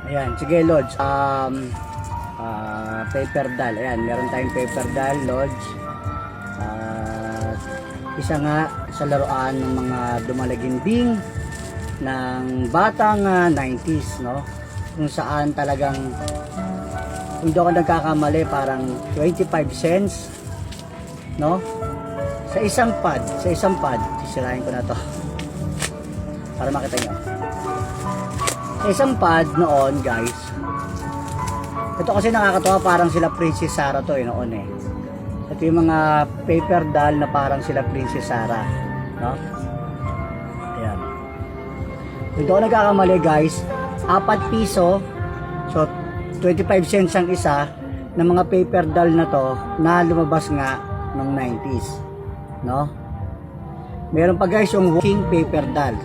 Ayan, sige Lodge. Paper doll. Ayan, meron tayong paper doll, Lodge. Isa nga sa laruan ng mga dumalaginding ng batang 90s, no? Kung saan talagang, kung hindi ako nagkakamali, parang 25 cents, no? Sa isang pad, sisirahin ko na to para makita nyo. Sa isang pad noon, guys, ito kasi nakakatawa, parang sila Princess Sarah to noon eh. Ito yung mga paper doll na parang sila Princess Sarah, no? Ayan. Kung hindi ako nagkakamali, guys, 4 piso, so 25 cents ang isa ng mga paper doll na to na lumabas nga ng 90s, no? Meron pa guys yung walking paper doll.